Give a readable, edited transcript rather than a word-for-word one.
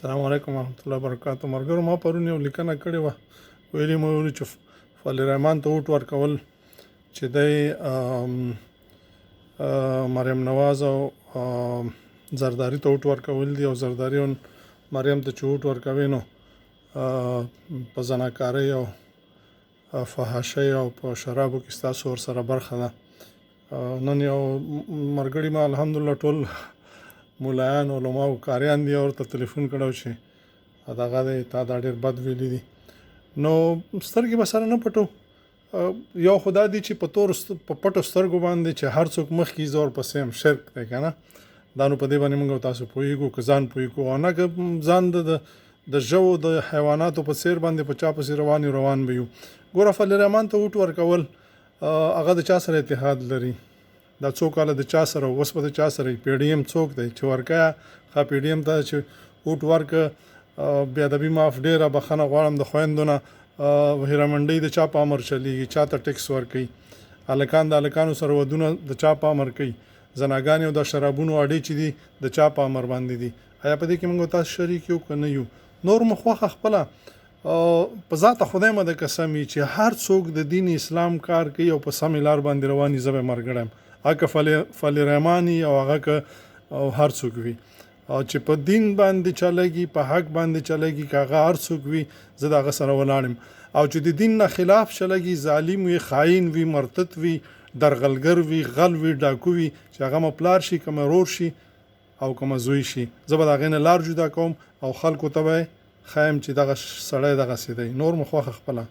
السلام علیکم ورحمۃ اللہ وبرکاتہ. مرګرو ما پرون یو لیکنه کړې وه، ویلي مو چې فضل الرحمن ته ووټ ورکول چې دی مریم نواز او زرداري ته ووټ ورکول دي، او زرداري او مریم ته چې ووټ ورکوي نو په زناکارۍ او فحاشۍ او په شرابو کې ستاسو ورسره برخه ده. نن یو مرګړي ما الحمدلله ټول مولایان علما او کاریان دي، ورته تلیفون کړو چې دغه دی تا دا ډېر بد ویلي دي. نو سترګې به سره نه پټو، یو خدا دی چې په پټو سترګو باندې چې هر څوک مخکې زور پسې هم شرک دی که نه. دا نو په دې باندې موږ تاسو پوهېږو که ځان پوهېږو او نه که ځان د ژوو د حیواناتو په څیر باندې په چا پسې روان به یو. ګوره فضل الرحمن ته ووټ ورکول هغه د چا سره اتحاد لري؟ دا څو کاله د چا سره اوس به د چا سره پی ډي ایم څوک دی چې ورکه ښه پی ډي ایم ته چې ووټ ورکه بې ادبي معاف ډېره بخښنه غواړم د خویندو نه. هیرمنډۍ د چا په امر چلیږي؟ چا ته ټیکس ورکوي؟ هلکان د هلکانو سره ودونه د چا په امر کوي؟ زناګانې او د شرابونو اډې چې دي د چا په امر باندې دي؟ آیا په دې کې موږ تاسو شریک یو که نه یو؟ نور مو خوښه خپله په ذاته خدای مده قسم وي چې هر څوک د دین اسلام کار کوي او په سمې لار باندې رواني زه به ملګری یم، هغه فضل الرحمن او هغه که هر څوک وي او چې په دین باندې چلېږي په حق باندې چلېږي که هغه هر څوک وي زه د هغه سره ولاړ یم. او چې د دین نه خلاف چلېږي، ظالم وي، خاین وي، مرتد وي، درغلګر وي، غل وي، ډاکو وي، چې هغه مو پلار شي که ورور شي او که زوی شي، زه به د هغې نه لار جدا کوم او خلکو ته به ښایم چې دغه سړی دغسې دی. نور مو خوښه خپله.